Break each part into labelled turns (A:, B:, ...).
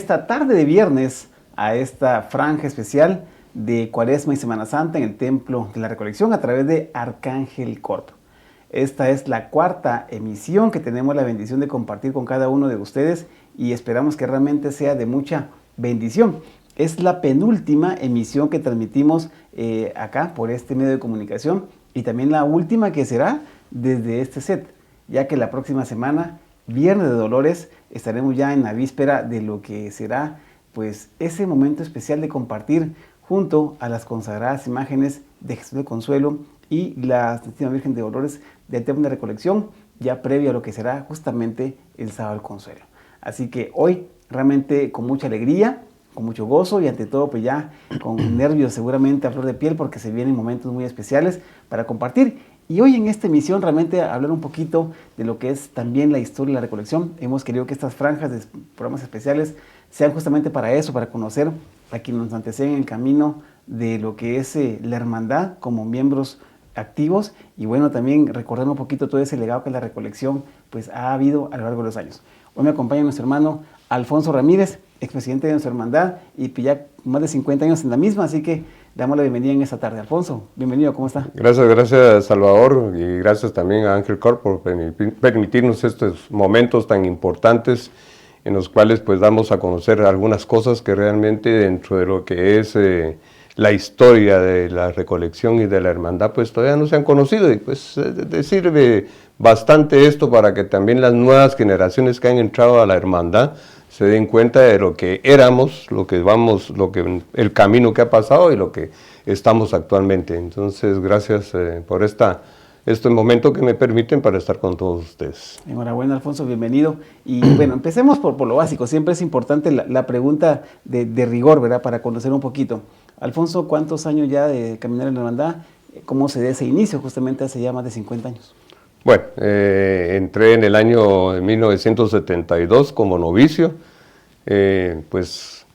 A: esta tarde de viernes a esta franja especial de Cuaresma y Semana Santa en el Templo de la Recolección a través de Arcángel Corp. Esta es la cuarta emisión que tenemos la bendición de compartir con cada uno de ustedes y esperamos que realmente sea de mucha bendición. Es la penúltima emisión que transmitimos acá por este medio de comunicación y también la última que será desde este set, ya que la próxima semana, Viernes de Dolores, estaremos ya en la víspera de lo que será pues ese momento especial de compartir junto a las consagradas imágenes de Jesús de Consuelo y la Santísima Virgen de Dolores del Templo de Recolección, ya previo a lo que será justamente el Sábado del Consuelo. Así que hoy realmente con mucha alegría, con mucho gozo y ante todo pues ya con nervios seguramente a flor de piel porque se vienen momentos muy especiales para compartir. Y hoy en esta emisión realmente hablar un poquito de lo que es también la historia de la recolección. Hemos querido que estas franjas de programas especiales sean justamente para eso, para conocer a quienes nos anteceden en el camino de lo que es la hermandad como miembros activos y bueno, también recordar un poquito todo ese legado que la recolección pues ha habido a lo largo de los años. Hoy me acompaña nuestro hermano Alfonso Ramírez, expresidente de nuestra hermandad y ya más de 50 años en la misma, así que damos la bienvenida en esta tarde. Alfonso, bienvenido, ¿cómo está?
B: Gracias Salvador y gracias también a Ángel Corp por permitirnos estos momentos tan importantes en los cuales pues damos a conocer algunas cosas que realmente dentro de lo que es la historia de la recolección y de la hermandad pues todavía no se han conocido y pues sirve bastante esto para que también las nuevas generaciones que han entrado a la hermandad se den cuenta de lo que éramos, lo que vamos, el camino que ha pasado y lo que estamos actualmente. Entonces, gracias por este momento que me permiten para estar con todos ustedes.
A: Enhorabuena, Alfonso, bienvenido. Y bueno, empecemos por lo básico. Siempre es importante la pregunta de rigor, ¿verdad? Para conocer un poquito. Alfonso, ¿cuántos años ya de caminar en la hermandad? ¿Cómo se da ese inicio justamente hace ya más de 50 años?
B: Bueno, entré en el año 1972 como novicio, pues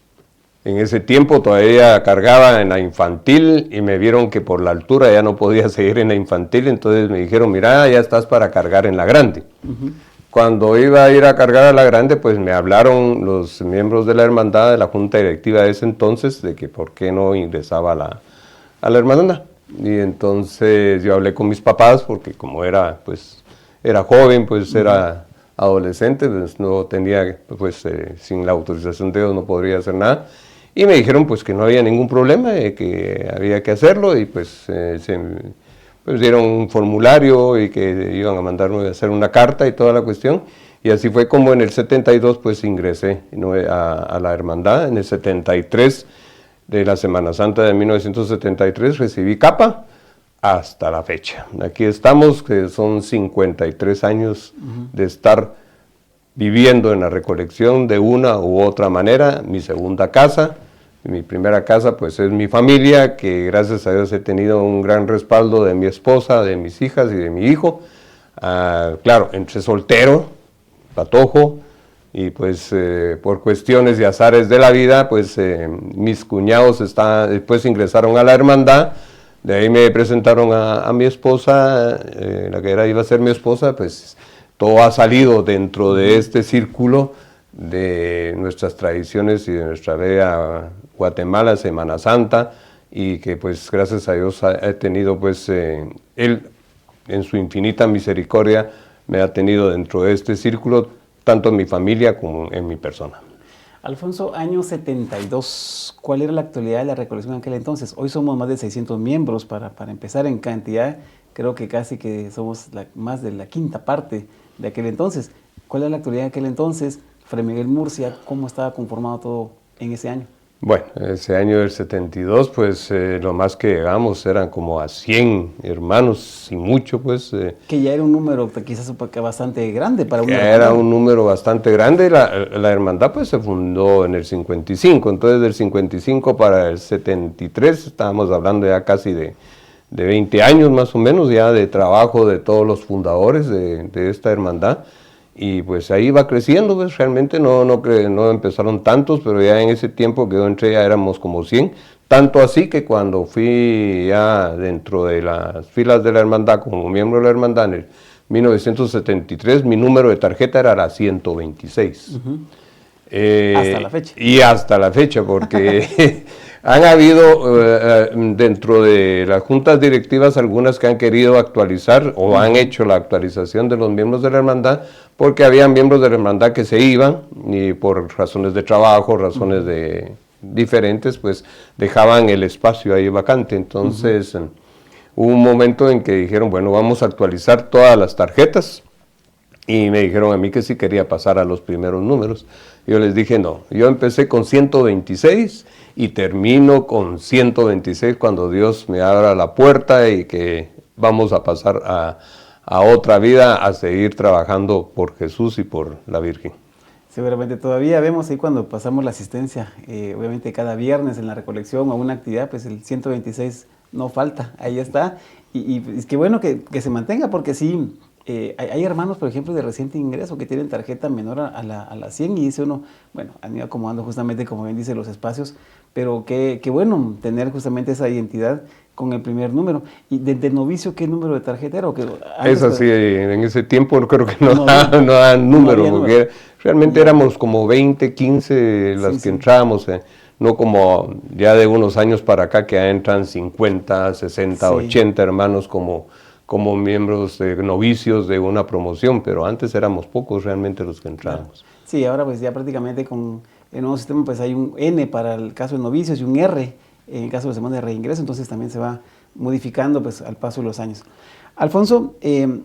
B: en ese tiempo todavía cargaba en la infantil y me vieron que por la altura ya no podía seguir en la infantil, entonces me dijeron, mira, ya estás para cargar en la grande. Cuando iba a ir a cargar a la grande, pues me hablaron los miembros de la hermandad, de la junta directiva de ese entonces, de que por qué no ingresaba a la hermandad. Y entonces yo hablé con mis papás porque como era joven, pues era adolescente, pues no tenía, pues sin la autorización de Dios no podría hacer nada. Y me dijeron pues que no había ningún problema, que había que hacerlo y pues dieron un formulario y que iban a mandarme a hacer una carta y toda la cuestión. Y así fue como en el 72 pues ingresé a la hermandad. En el 73 de la Semana Santa de 1973 recibí capa hasta la fecha. Aquí estamos, que son 53 años de estar viviendo en la recolección de una u otra manera. Mi segunda casa, mi primera casa pues es mi familia, que gracias a Dios he tenido un gran respaldo de mi esposa, de mis hijas y de mi hijo. Claro, entre soltero, patojo, y pues por cuestiones y azares de la vida, pues mis cuñados después ingresaron a la hermandad, de ahí me presentaron a mi esposa, la que iba a ser mi esposa, pues todo ha salido dentro de este círculo de nuestras tradiciones y de nuestra bella Guatemala, Semana Santa, y que pues gracias a Dios he tenido pues, Él en su infinita misericordia me ha tenido dentro de este círculo, tanto en mi familia como en mi persona.
A: Alfonso, año 72, ¿cuál era la actualidad de la recolección en aquel entonces? Hoy somos más de 600 miembros, para empezar en cantidad, creo que casi que somos más de la quinta parte de aquel entonces. ¿Cuál era la actualidad de aquel entonces? Fray Miguel Murcia, ¿cómo estaba conformado todo en ese año?
B: Bueno, ese año del 72, pues lo más que llegamos eran como a 100 hermanos, sin mucho, pues.
A: Que ya era un número quizás bastante grande para una
B: hermandad. Era un número bastante grande. La hermandad pues se fundó en el 55, entonces del 55 para el 73 estábamos hablando ya casi de 20 años más o menos ya de trabajo de todos los fundadores de esta hermandad. Y pues ahí va creciendo, pues realmente no empezaron tantos, pero ya en ese tiempo que yo entré ya éramos como 100, tanto así que cuando fui ya dentro de las filas de la hermandad como miembro de la hermandad en el 1973, mi número de tarjeta era la 126.
A: Hasta la fecha.
B: Y hasta la fecha, porque han habido dentro de las juntas directivas algunas que han querido actualizar o han hecho la actualización de los miembros de la hermandad, porque había miembros de la hermandad que se iban y por razones de trabajo, razones de diferentes, pues dejaban el espacio ahí vacante. Entonces hubo un momento en que dijeron, bueno, vamos a actualizar todas las tarjetas, y me dijeron a mí que sí quería pasar a los primeros números. Yo les dije no, yo empecé con 126 y termino con 126 cuando Dios me abra la puerta y que vamos a pasar a otra vida, a seguir trabajando por Jesús y por la Virgen.
A: Seguramente todavía vemos ahí cuando pasamos la asistencia, obviamente cada viernes en la recolección o una actividad, pues el 126 no falta, ahí está. Y es que bueno que se mantenga, porque sí, hay hermanos, por ejemplo, de reciente ingreso que tienen tarjeta menor a la 100 y dice uno, bueno, han ido acomodando justamente, como bien dice, los espacios, pero qué bueno tener justamente esa identidad con el primer número. ¿Y de novicio qué número de tarjeta era?
B: Es así, en ese tiempo creo que no dan número, porque realmente éramos como 20, 15 las que entrábamos, no como ya de unos años para acá que entran 50, 60, 80 hermanos como miembros novicios de una promoción, pero antes éramos pocos realmente los que entrábamos.
A: Sí, ahora pues ya prácticamente con el nuevo sistema pues hay un N para el caso de novicios y un R en el caso de semana de reingreso, entonces también se va modificando pues al paso de los años. Alfonso,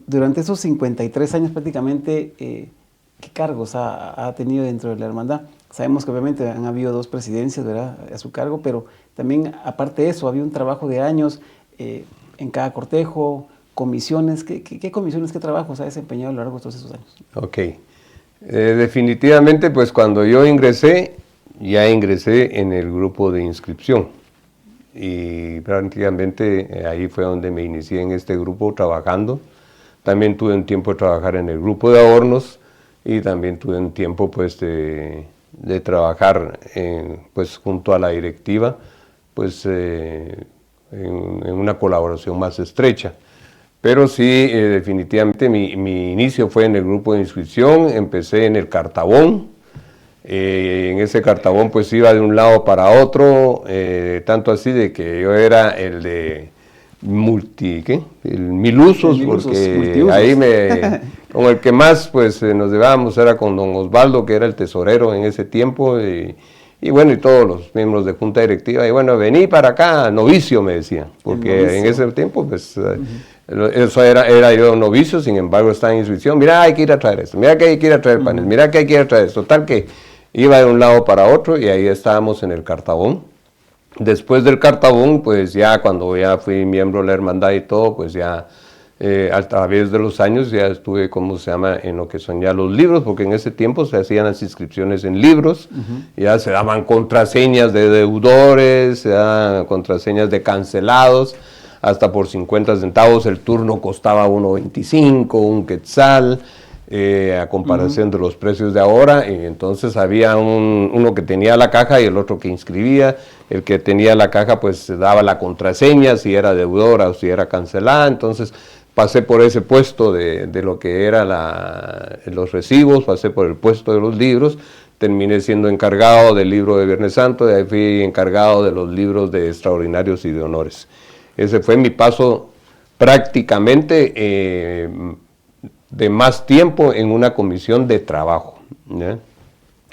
A: durante esos 53 años prácticamente, ¿qué cargos ha tenido dentro de la hermandad? Sabemos que obviamente han habido 2 presidencias, ¿verdad?, a su cargo, pero también aparte de eso, había un trabajo de años en cada cortejo, comisiones. ¿Qué comisiones, qué trabajos ha desempeñado a lo largo de todos esos años?
B: Ok. Definitivamente, pues cuando yo ingresé, ya ingresé en el grupo de inscripción. Y prácticamente ahí fue donde me inicié en este grupo trabajando. También tuve un tiempo de trabajar en el grupo de adornos y también tuve un tiempo pues de trabajar pues junto a la directiva pues en una colaboración más estrecha. Pero sí, definitivamente mi inicio fue en el grupo de inscripción, empecé en el cartabón. En ese cartabón pues iba de un lado para otro, tanto así de que yo era el de milusos, porque multiusos. Ahí con el que más pues nos llevábamos era con don Osvaldo, que era el tesorero en ese tiempo, y bueno, y todos los miembros de junta directiva, y bueno, vení para acá, novicio me decían, porque en ese tiempo pues eso era yo novicio, sin embargo estaba en inscripción, mira, hay que ir a traer esto, mira que hay que ir a traer panes, mira que hay que ir a traer esto, tal que iba de un lado para otro y ahí estábamos en el cartabón. Después del cartabón, pues ya cuando ya fui miembro de la hermandad y todo, pues ya a través de los años ya estuve, ¿cómo se llama?, en lo que son ya los libros, porque en ese tiempo se hacían las inscripciones en libros, ya se daban contraseñas de deudores, se daban contraseñas de cancelados, hasta por 50 centavos el turno costaba 1.25, un quetzal, a comparación de los precios de ahora, y entonces había uno que tenía la caja y el otro que inscribía. El que tenía la caja pues daba la contraseña, si era deudora o si era cancelada. Entonces pasé por ese puesto de lo que era los recibos, pasé por el puesto de los libros, terminé siendo encargado del libro de Viernes Santo, de ahí fui encargado de los libros de extraordinarios y de honores. Ese fue mi paso prácticamente de más tiempo en una comisión de trabajo.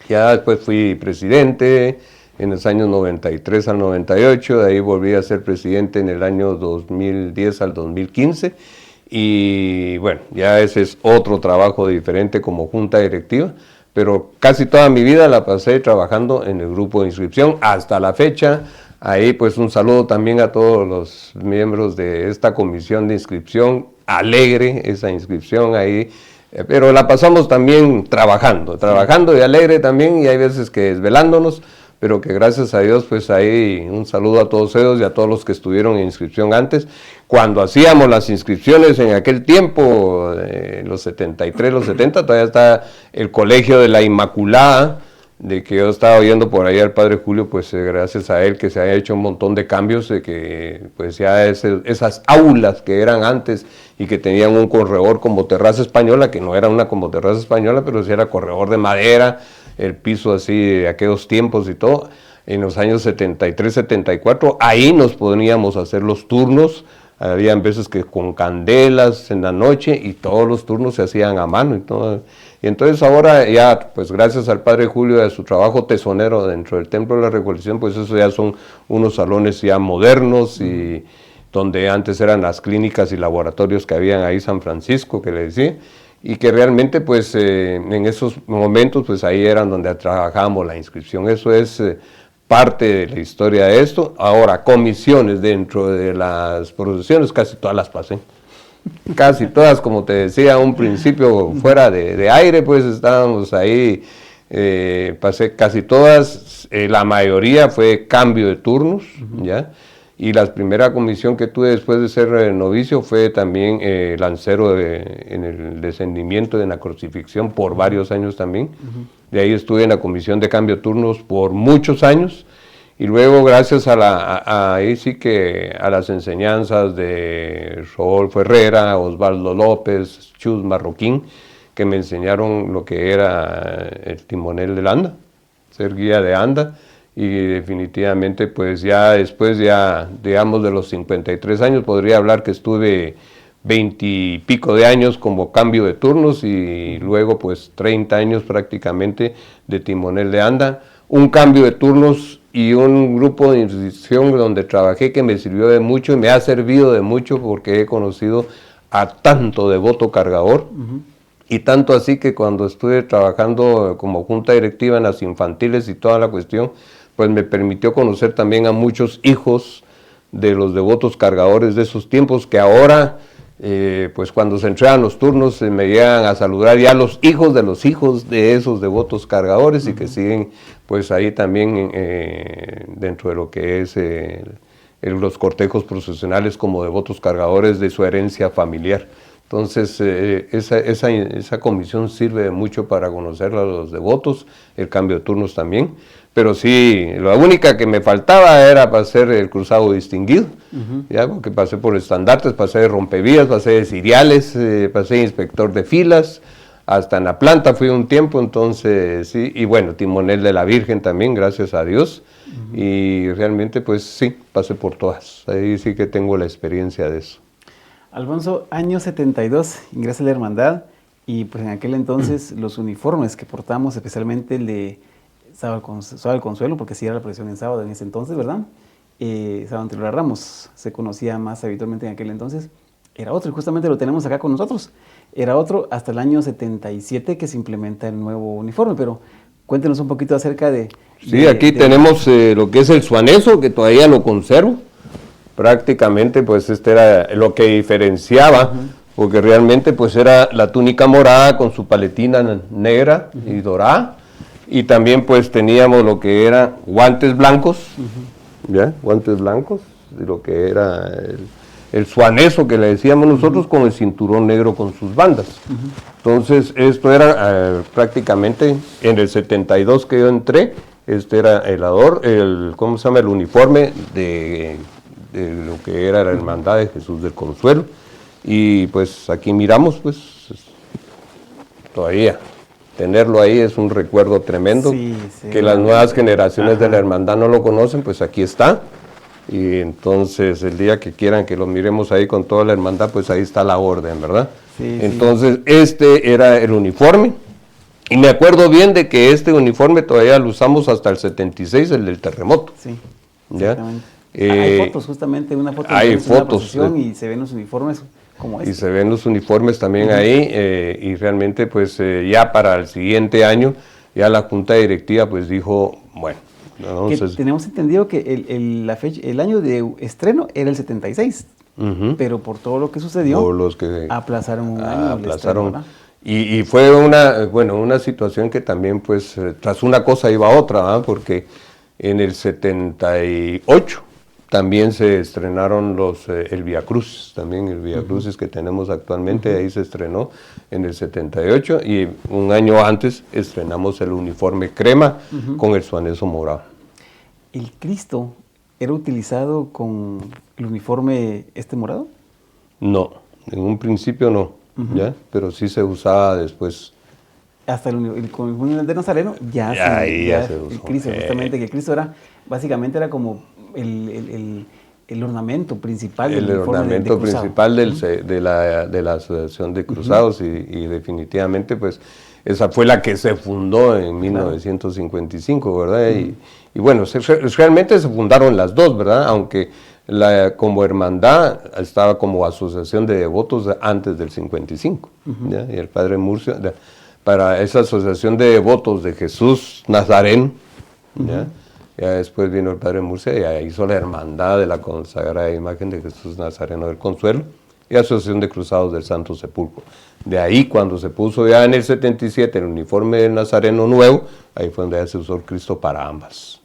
B: Ya después fui presidente en los años 93 al 98, de ahí volví a ser presidente en el año 2010 al 2015, y bueno, ya ese es otro trabajo diferente como junta directiva, pero casi toda mi vida la pasé trabajando en el grupo de inscripción hasta la fecha. Ahí pues un saludo también a todos los miembros de esta comisión de inscripción, alegre esa inscripción ahí, pero la pasamos también trabajando y alegre también, y hay veces que desvelándonos, pero que gracias a Dios pues ahí un saludo a todos ellos y a todos los que estuvieron en inscripción antes. Cuando hacíamos las inscripciones en aquel tiempo, los 73, los 70, todavía está el Colegio de la Inmaculada, de que yo estaba oyendo por ahí al padre Julio, pues gracias a él que se ha hecho un montón de cambios, de que pues ya esas aulas que eran antes y que tenían un corredor como terraza española, que no era una como terraza española, pero sí era corredor de madera, el piso así de aquellos tiempos y todo. En los años 73, 74, ahí nos podíamos hacer los turnos. Habían veces que con candelas en la noche y todos los turnos se hacían a mano y todo. Y entonces ahora ya, pues gracias al Padre Julio y a su trabajo tesonero dentro del Templo de la Recolección, pues eso ya son unos salones ya modernos y donde antes eran las clínicas y laboratorios que habían ahí San Francisco, que le decía, y que realmente pues en esos momentos pues ahí eran donde trabajábamos la inscripción. Eso es parte de la historia de esto. Ahora, comisiones dentro de las procesiones, casi todas las pasé. Casi todas, como te decía, a un principio fuera de aire, pues estábamos ahí, pasé casi todas, la mayoría fue cambio de turnos, ¿ya? Y la primera comisión que tuve después de ser novicio fue también lancero en el descendimiento de la crucifixión por varios años también. De ahí estuve en la comisión de cambio de turnos por muchos años. Y luego, gracias ahí sí que a las enseñanzas de Rodolfo Herrera, Osvaldo López, Chus Marroquín, que me enseñaron lo que era el timonel del anda, ser guía de anda, y definitivamente pues ya después, ya digamos de los 53 años, podría hablar que estuve 20 y pico de años como cambio de turnos y luego pues 30 años prácticamente de timonel de anda, un cambio de turnos y un grupo de institución donde trabajé que me sirvió de mucho y me ha servido de mucho porque he conocido a tanto devoto cargador y tanto así que cuando estuve trabajando como junta directiva en las infantiles y toda la cuestión, pues me permitió conocer también a muchos hijos de los devotos cargadores de esos tiempos que ahora, pues cuando se entregan los turnos me llegan a saludar ya los hijos de esos devotos cargadores y que siguen pues ahí también dentro de lo que es los cortejos procesionales como devotos cargadores de su herencia familiar. Entonces esa comisión sirve de mucho para conocer a los devotos, el cambio de turnos también. Pero sí, la única que me faltaba era para hacer el cruzado distinguido, ya, porque pasé por estandartes, pasé de rompevías, pasé de ciriales, pasé de inspector de filas, hasta en la planta fui un tiempo, entonces sí, y bueno, timonel de la Virgen también, gracias a Dios, y realmente pues sí, pasé por todas, ahí sí que tengo la experiencia de eso.
A: Alfonso, año 72, ingresa a la hermandad, y pues en aquel entonces los uniformes que portamos, especialmente el de Sábado del Consuelo, porque sí era la procesión en sábado en ese entonces, ¿verdad? Sábado anterior a Ramos, se conocía más habitualmente en aquel entonces, era otro, y justamente lo tenemos acá con nosotros. Era otro hasta el año 77 que se implementa el nuevo uniforme, pero cuéntenos un poquito acerca de...
B: Sí, aquí tenemos lo que es el suaneso, que todavía lo conservo. Prácticamente, pues este era lo que diferenciaba, porque realmente pues era la túnica morada con su paletina negra y dorada. Y también pues teníamos lo que era guantes blancos, ¿ya? Guantes blancos, y lo que era el suaneso que le decíamos nosotros con el cinturón negro con sus bandas. Entonces esto era prácticamente en el 72 que yo entré, este era ¿cómo se llama? El uniforme de lo que era la Hermandad de Jesús del Consuelo. Y pues aquí miramos pues todavía. Tenerlo ahí es un recuerdo tremendo, que las nuevas generaciones de la hermandad no lo conocen, pues aquí está. Y entonces el día que quieran que lo miremos ahí con toda la hermandad, pues ahí está la orden, ¿verdad? Entonces este era el uniforme. Y me acuerdo bien de que este uniforme todavía lo usamos hasta el 76, el del terremoto.
A: Sí,
B: ¿ya?
A: Hay fotos, justamente una foto
B: hay
A: de
B: fotos,
A: una procesión y se ven los uniformes.
B: Y se ven los uniformes también ahí, y realmente pues ya para el siguiente año, ya la junta directiva pues dijo, bueno, entonces...
A: Tenemos entendido que el año de estreno era el 76, pero por todo lo que sucedió, aplazaron un año.
B: Aplazaron, y fue una situación que también pues tras una cosa iba a otra, ¿verdad? Porque en el 78... también se estrenaron el Vía Crucis, también el Vía Crucis que tenemos actualmente, ahí se estrenó en el 78 y un año antes estrenamos el uniforme crema con el suaneso morado.
A: ¿El Cristo era utilizado con el uniforme morado?
B: No, en un principio no, ¿ya? Pero sí se usaba después.
A: hasta el uniforme de Nazareno, ya
B: se usó.
A: El Cristo, justamente, que Cristo básicamente era como el ornamento principal del
B: el
A: uniforme
B: ornamento
A: de cruzado.
B: principal de la Asociación de Cruzados, y definitivamente pues esa fue la que se fundó en 1955, ¿verdad? Y bueno, realmente se fundaron las dos, ¿verdad? Aunque como hermandad estaba como asociación de devotos antes del 55, ¿ya? Y el padre Murcia, para esa asociación de devotos de Jesús Nazareno, ¿ya? Ya después vino el padre Murcia y hizo la hermandad de la consagrada imagen de Jesús Nazareno del Consuelo y Asociación de Cruzados del Santo Sepulcro. De ahí, cuando se puso ya en el 77 el uniforme del Nazareno nuevo, ahí fue donde ya se usó el Cristo para ambas.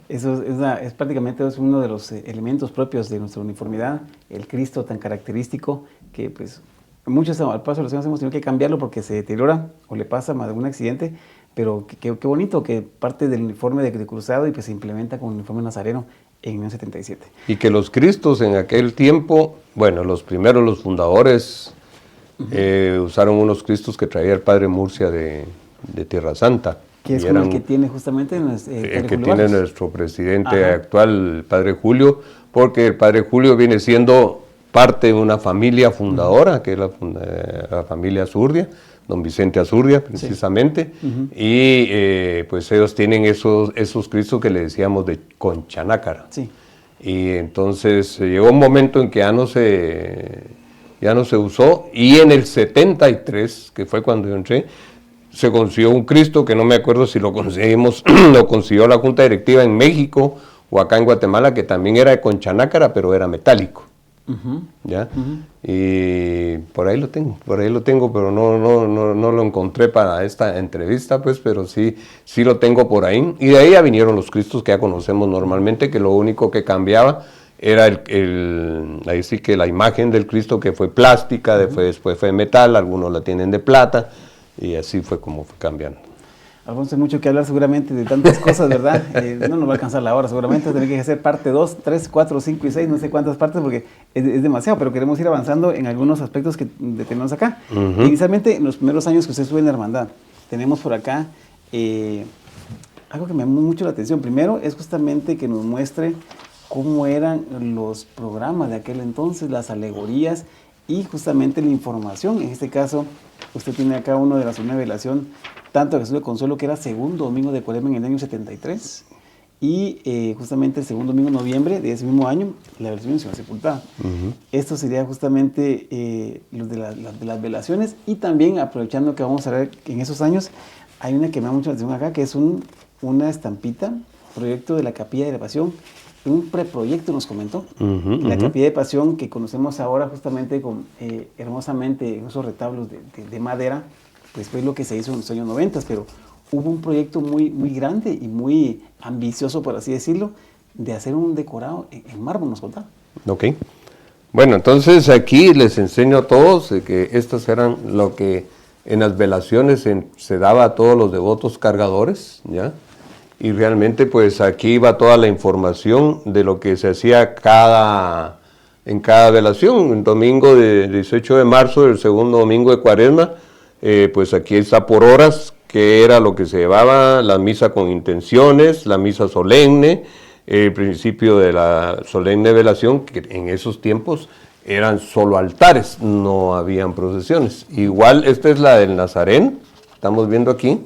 A: Eso es prácticamente uno de los elementos propios de nuestra uniformidad, el Cristo tan característico que pues muchos al paso de los años hemos tenido que cambiarlo porque se deteriora o le pasa más de algún accidente, pero qué bonito que parte del uniforme de cruzado y pues se implementa con el uniforme nazareno en 1977.
B: Y que los Cristos en aquel tiempo, bueno, los fundadores usaron unos Cristos que traía el padre Murcia de Tierra Santa.
A: Que es como el que tiene justamente
B: el que tiene nuestro presidente actual, el padre Julio, porque el padre Julio viene siendo parte de una familia fundadora, que es la familia Azurdia, don Vicente Azurdia precisamente, y pues ellos tienen esos Cristos que le decíamos de conchanácara.
A: Sí.
B: Y entonces llegó un momento en que ya no se usó, y en el 73, que fue cuando yo entré, se consiguió un Cristo que no me acuerdo si lo conseguimos, lo consiguió la Junta Directiva en México o acá en Guatemala, que también era de conchanácara, pero era metálico. ¿Ya? Y por ahí lo tengo, pero no lo encontré para esta entrevista, pues, pero sí lo tengo por ahí. Y de ahí ya vinieron los Cristos que ya conocemos normalmente, que lo único que cambiaba era ahí sí que la imagen del Cristo, que fue plástica, después fue metal, algunos la tienen de plata, y así fue como fue cambiando.
A: Alfonso, hay mucho que hablar seguramente de tantas cosas, ¿verdad? No nos va a alcanzar la hora, seguramente tener que hacer parte 2, 3, 4, 5 y 6, no sé cuántas partes, porque es demasiado, pero queremos ir avanzando en algunos aspectos que tenemos acá. Inicialmente, en los primeros años que usted estuvo en la hermandad, tenemos por acá algo que me llamó mucho la atención. Primero es justamente que nos muestre cómo eran los programas de aquel entonces, las alegorías y justamente la información. En este caso, usted tiene acá uno de la segunda revelación, tanto de Jesús de Consuelo, que era segundo domingo de Cuaresma en el año 73, y justamente el segundo domingo de noviembre de ese mismo año, la versión Ciudad Sepultada. Esto sería justamente los de las velaciones, y también aprovechando que vamos a ver que en esos años hay una que me da mucha atención acá, que es una estampita, proyecto de la Capilla de la Pasión, un preproyecto nos comentó. La Capilla de Pasión que conocemos ahora justamente con hermosamente esos retablos de madera, pues fue lo que se hizo en los años 90, pero hubo un proyecto muy grande y muy ambicioso, por así decirlo, de hacer un decorado en mármol, nos contaba.
B: Ok. Bueno, entonces aquí les enseño a todos que estas eran lo que en las velaciones se daba a todos los devotos cargadores, ¿ya? Y realmente pues aquí va toda la información de lo que se hacía en cada velación. El domingo de 18 de marzo, el segundo domingo de Cuaresma, pues aquí está por horas, que era lo que se llevaba: la misa con intenciones, la misa solemne, el principio de la solemne velación, que en esos tiempos eran solo altares, no habían procesiones. Igual esta es la del Nazareno, estamos viendo aquí,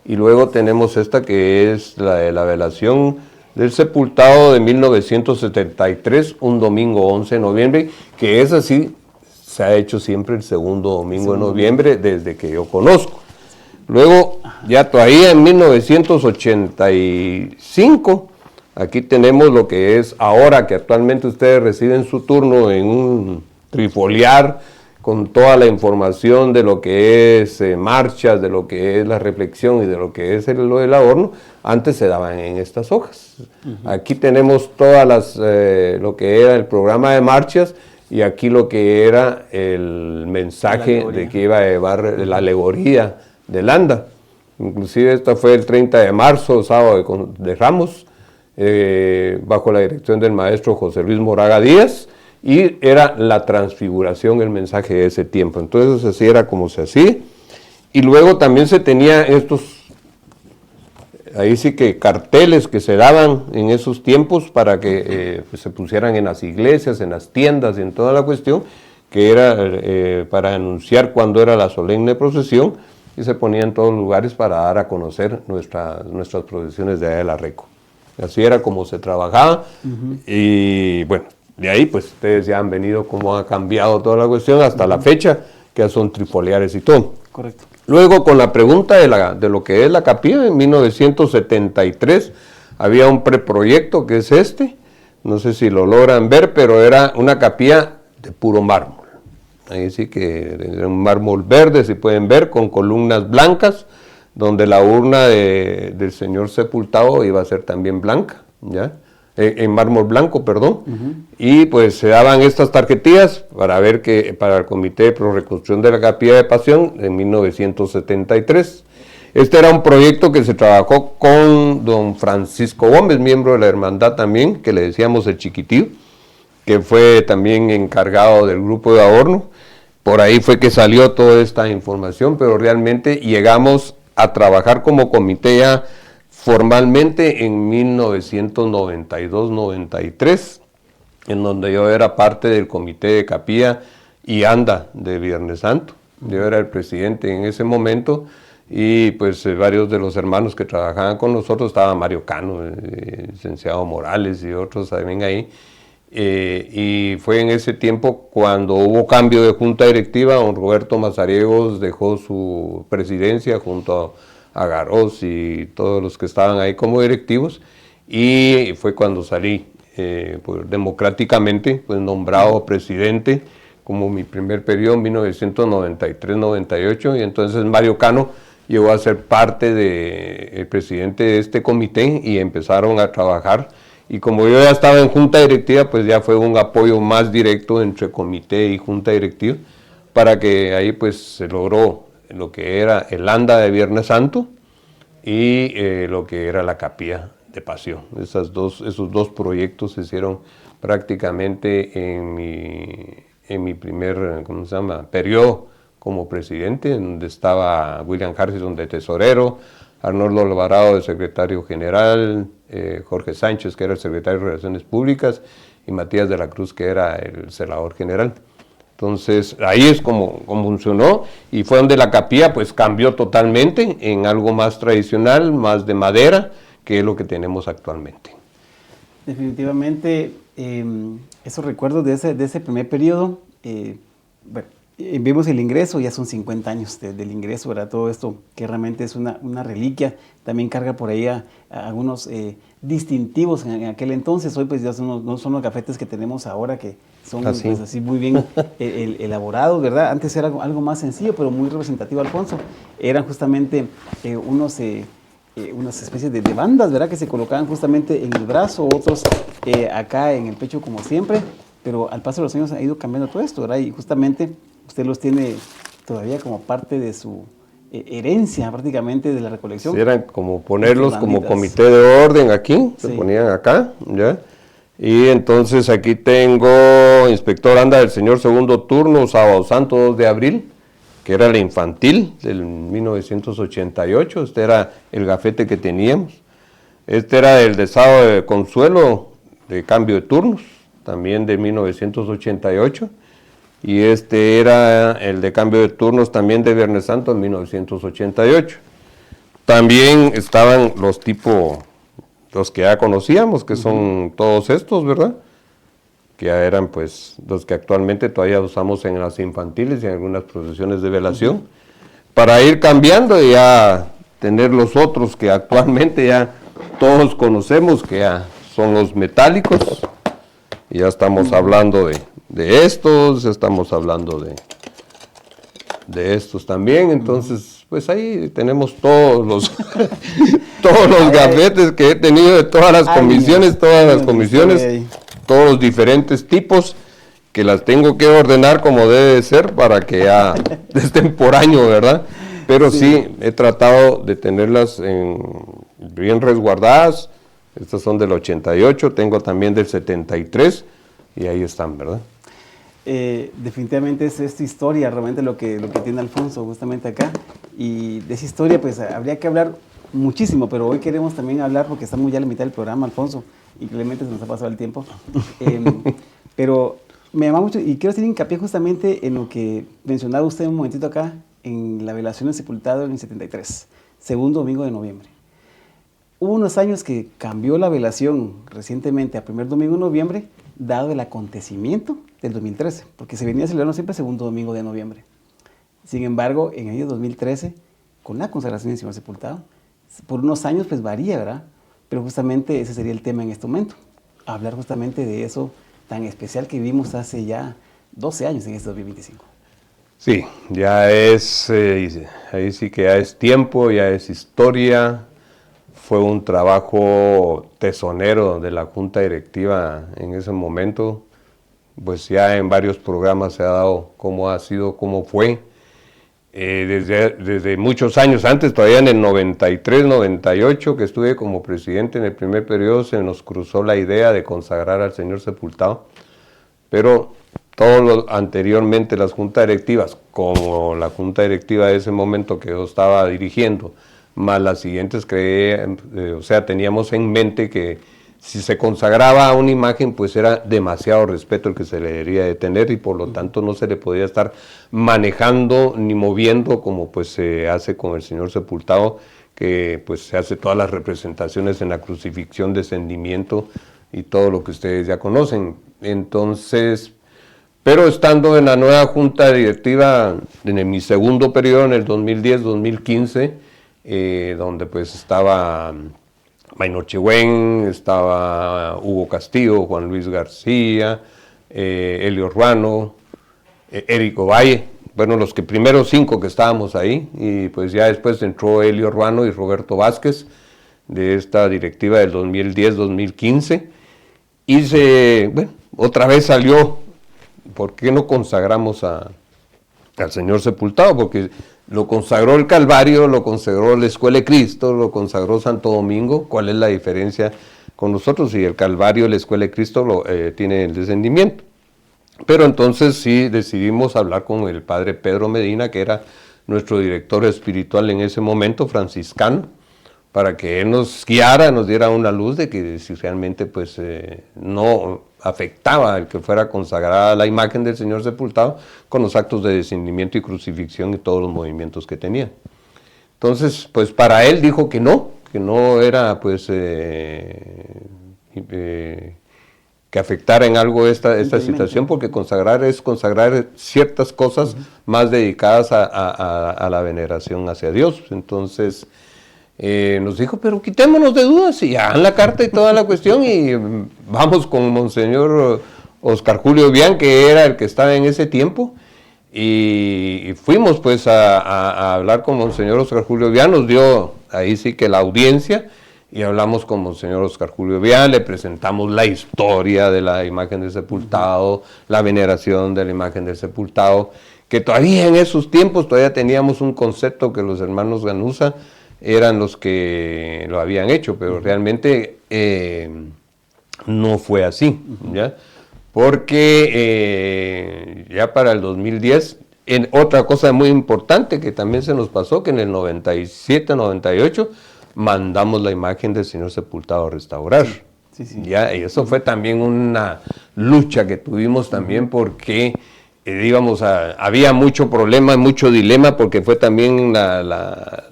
B: y luego tenemos esta que es la de la velación del sepultado de 1973, un domingo 11 de noviembre, que es así, se ha hecho siempre el segundo domingo de noviembre desde que yo conozco. Luego, ya todavía en 1985, aquí tenemos lo que es ahora, que actualmente ustedes reciben su turno en un trifoliar con toda la información de lo que es marchas, de lo que es la reflexión y de lo que es lo del adorno. Antes se daban en estas hojas. Aquí tenemos todas lo que era el programa de marchas, y aquí lo que era el mensaje de que iba a llevar la alegoría del anda. Inclusive esta fue el 30 de marzo, sábado de Ramos, bajo la dirección del maestro José Luis Moraga Díaz, y era la transfiguración, el mensaje de ese tiempo. Entonces así era como se hacía. Y luego también se tenía estos, ahí sí que carteles que se daban en esos tiempos para que pues se pusieran en las iglesias, en las tiendas, en toda la cuestión, que era para anunciar cuando era la solemne procesión, y se ponía en todos lugares para dar a conocer nuestras procesiones de allá de la Reco. Así era como se trabajaba, y bueno, de ahí pues ustedes ya han venido cómo ha cambiado toda la cuestión hasta la fecha, que ya son trifoliares y todo.
A: Correcto.
B: Luego, con la pregunta de lo que es la capilla, en 1973 había un preproyecto que es este, no sé si lo logran ver, pero era una capilla de puro mármol. Ahí sí que era un mármol verde, si pueden ver, con columnas blancas, donde la urna del Señor sepultado iba a ser también blanca, ¿ya? En mármol blanco, perdón, y pues se daban estas tarjetillas para ver que para el Comité de Proreconstrucción de la Capilla de Pasión en 1973. Este era un proyecto que se trabajó con don Francisco Gómez, miembro de la hermandad también, que le decíamos el Chiquitillo, que fue también encargado del grupo de Adorno. Por ahí fue que salió toda esta información, pero realmente llegamos a trabajar como comité ya formalmente en 1992-93, en donde yo era parte del comité de capilla y anda de Viernes Santo. Yo era el presidente en ese momento, y pues varios de los hermanos que trabajaban con nosotros, estaba Mario Cano, licenciado Morales y otros también ahí. Y fue en ese tiempo cuando hubo cambio de junta directiva. Don Roberto Mazariegos dejó su presidencia junto a Garós y todos los que estaban ahí como directivos, y fue cuando salí pues, democráticamente pues, nombrado presidente, como mi primer periodo, 1993-98, y entonces Mario Cano llegó a ser parte del presidente de este comité y empezaron a trabajar. Y como yo ya estaba en junta directiva, pues ya fue un apoyo más directo entre comité y junta directiva, para que ahí pues se logró lo que era el anda de Viernes Santo y lo que era la capilla de Pasión. Esos dos proyectos se hicieron prácticamente en mi primer, ¿cómo se llama?, periodo como presidente, donde estaba William Harrison de tesorero, Arnoldo Alvarado de secretario general, Jorge Sánchez, que era el secretario de Relaciones Públicas, y Matías de la Cruz, que era el celador general. Entonces, ahí es como funcionó, y fue donde la capilla pues cambió totalmente en algo más tradicional, más de madera, que es lo que tenemos actualmente.
A: Definitivamente, esos recuerdos de ese primer periodo, bueno, vemos el ingreso, ya son 50 años del ingreso, ¿verdad? Todo esto que realmente es una reliquia, también carga por ahí a algunos distintivos en aquel entonces. Hoy pues ya no son los gafetes que tenemos ahora, que son pues, así muy bien elaborados, ¿verdad? Antes era algo más sencillo, pero muy representativo, Alfonso. Eran justamente unas especies de bandas, ¿verdad? Que se colocaban justamente en el brazo, otros acá en el pecho como siempre, pero al paso de los años ha ido cambiando todo esto, ¿verdad? Y justamente usted los tiene todavía como parte de su herencia prácticamente de la recolección.
B: Sí, eran como ponerlos como comité de orden aquí, se ponían acá, ¿ya? Y entonces aquí tengo inspector anda del señor segundo turno, sábado santo 2 de abril, que era la infantil del 1988, este era el gafete que teníamos. Este era el de sábado de consuelo, de cambio de turnos, también de 1988. Y este era el de cambio de turnos también de Viernes Santo en 1988. También estaban los que ya conocíamos, que son todos estos, ¿verdad? Que ya eran pues los que actualmente todavía usamos en las infantiles y en algunas procesiones de velación, para ir cambiando y ya tener los otros que actualmente ya todos conocemos, que ya son los metálicos, y ya estamos hablando de estos, estamos hablando de estos también. Entonces pues ahí tenemos todos los gafetes que he tenido de todas las comisiones, todos los diferentes tipos, que las tengo que ordenar como debe de ser para que ya estén por año, ¿verdad? Pero sí, he tratado de tenerlas bien resguardadas. Estas son del 88, tengo también del 73, y ahí están, ¿verdad?
A: Definitivamente es esta historia, realmente lo que tiene Alfonso justamente acá. Y de esa historia pues habría que hablar muchísimo, pero hoy queremos también hablar porque estamos ya a la mitad del programa, Alfonso, y claramente se nos ha pasado el tiempo. Pero me llama mucho y quiero hacer hincapié justamente en lo que mencionaba usted un momentito acá, en la velación del sepultado en el 73, segundo domingo de noviembre. Hubo unos años que cambió la velación recientemente a primer domingo de noviembre, dado el acontecimiento del 2013, porque se venía celebrando siempre segundo domingo de noviembre. Sin embargo, en el año 2013, con la consagración del Señor sepultado, por unos años pues varía, ¿verdad? Pero justamente ese sería el tema en este momento, hablar justamente de eso tan especial que vivimos hace ya 12 años en este 2025.
B: Sí, ya es, ahí sí que ya es tiempo, ya es historia. Fue un trabajo tesonero de la Junta Directiva en ese momento, pues ya en varios programas se ha dado cómo ha sido, cómo fue. Desde muchos años antes, todavía en el 93, 98, que estuve como presidente en el primer periodo, se nos cruzó la idea de consagrar al Señor sepultado, pero anteriormente las juntas directivas, como la junta directiva de ese momento que yo estaba dirigiendo, más las siguientes teníamos en mente que si se consagraba a una imagen, pues era demasiado respeto el que se le debería de tener y por lo tanto no se le podía estar manejando ni moviendo como pues se hace con el Señor sepultado, que pues se hace todas las representaciones en la crucifixión, descendimiento y todo lo que ustedes ya conocen. Entonces, pero estando en la nueva junta directiva, en mi segundo periodo, en el 2010-2015, donde pues estaba Maynor Chehuen, estaba Hugo Castillo, Juan Luis García, Elio Ruano, Érico Valle, bueno, los primeros 5 que estábamos ahí, y pues ya después entró Elio Ruano y Roberto Vázquez, de esta directiva del 2010-2015, y otra vez salió, ¿por qué no consagramos al Señor sepultado? Porque lo consagró el Calvario, lo consagró la Escuela de Cristo, lo consagró Santo Domingo. ¿Cuál es la diferencia con nosotros? Si el Calvario, la Escuela de Cristo tiene el descendimiento. Pero entonces sí decidimos hablar con el padre Pedro Medina, que era nuestro director espiritual en ese momento, franciscano, para que él nos guiara, nos diera una luz de que si realmente pues no afectaba el que fuera consagrada la imagen del Señor sepultado con los actos de descendimiento y crucifixión y todos los movimientos que tenía. Entonces, pues para él dijo que no era pues que afectara en algo esta situación, porque consagrar es consagrar ciertas cosas más dedicadas a la veneración hacia Dios. Entonces nos dijo, pero quitémonos de dudas y hagan la carta y toda la cuestión y vamos con Monseñor Oscar Julio Bian, que era el que estaba en ese tiempo, y fuimos pues a hablar con Monseñor Oscar Julio Bian, nos dio ahí sí que la audiencia, y hablamos con Monseñor Oscar Julio Bian, le presentamos la historia de la imagen del sepultado, la veneración de la imagen del sepultado, que todavía en esos tiempos todavía teníamos un concepto que los hermanos Ganuza eran los que lo habían hecho, pero realmente no fue así, ¿ya? Porque ya para el 2010, otra cosa muy importante que también se nos pasó, que en el 97, 98, mandamos la imagen del Señor sepultado a restaurar. Sí. ¿Ya? Y eso fue también una lucha que tuvimos también porque había mucho problema, mucho dilema, porque fue también la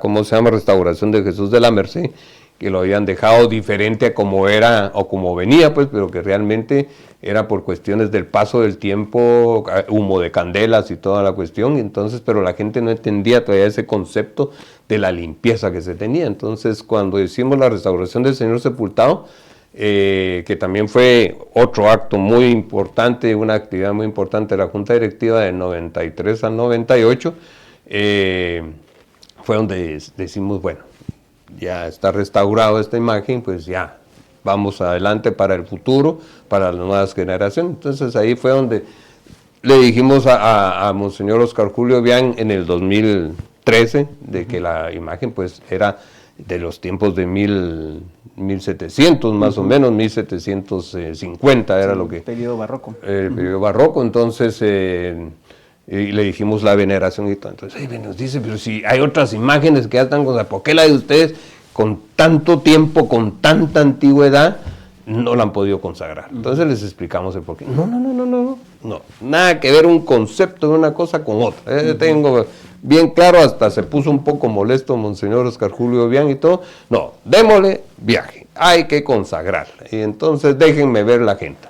B: ¿cómo se llama? Restauración de Jesús de la Merced, que lo habían dejado diferente a como era o como venía, pues, pero que realmente era por cuestiones del paso del tiempo, humo de candelas y toda la cuestión, entonces, pero la gente no entendía todavía ese concepto de la limpieza que se tenía. Entonces, cuando hicimos la restauración del Señor sepultado, que también fue otro acto muy importante, una actividad muy importante de la Junta Directiva del 93 al 98, fue donde decimos, bueno, ya está restaurado esta imagen, pues ya vamos adelante para el futuro, para las nuevas generaciones. Entonces ahí fue donde le dijimos a Monseñor Oscar Julio Bian en el 2013 de que la imagen pues era de los tiempos de 1700 más o menos, 1750 era lo que...
A: Periodo barroco.
B: El periodo barroco, entonces y le dijimos la veneración y todo. Entonces nos dice, pero si hay otras imágenes que ya están, ¿por qué la de ustedes con tanto tiempo, con tanta antigüedad, no la han podido consagrar? Entonces les explicamos el porqué. No, nada que ver un concepto de una cosa con otra. Tengo bien claro, hasta se puso un poco molesto Monseñor Oscar Julio Bian y todo. No, démosle viaje, hay que consagrar. Y entonces déjenme ver la gente.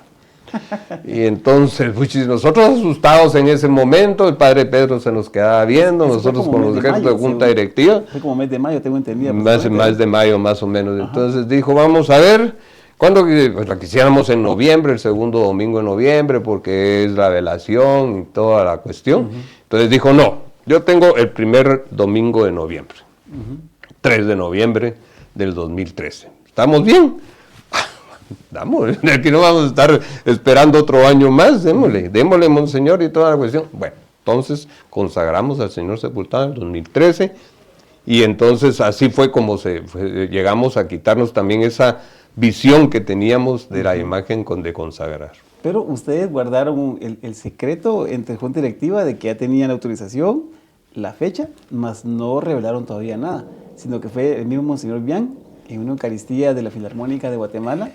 B: Y entonces, nosotros asustados en ese momento, el padre Pedro se nos quedaba viendo, nosotros con los jefes de junta directiva.
A: Fue como mes de mayo, tengo entendido.
B: Más de mayo, más o menos. Ajá. Entonces dijo, vamos a ver, cuando pues la quisiéramos en noviembre, el segundo domingo de noviembre, porque es la velación y toda la cuestión. Entonces dijo, no, yo tengo el primer domingo de noviembre, 3 de noviembre del 2013. ¿Estamos bien? Damos, aquí no vamos a estar esperando otro año más, démosle, monseñor, y toda la cuestión. Bueno, entonces consagramos al Señor sepultado en el 2013, y entonces así fue como llegamos a quitarnos también esa visión que teníamos de la imagen de consagrar.
A: Pero ustedes guardaron el secreto entre junta directiva de que ya tenían la autorización, la fecha, mas no revelaron todavía nada, sino que fue el mismo monseñor Bian en una Eucaristía de la Filarmónica de Guatemala,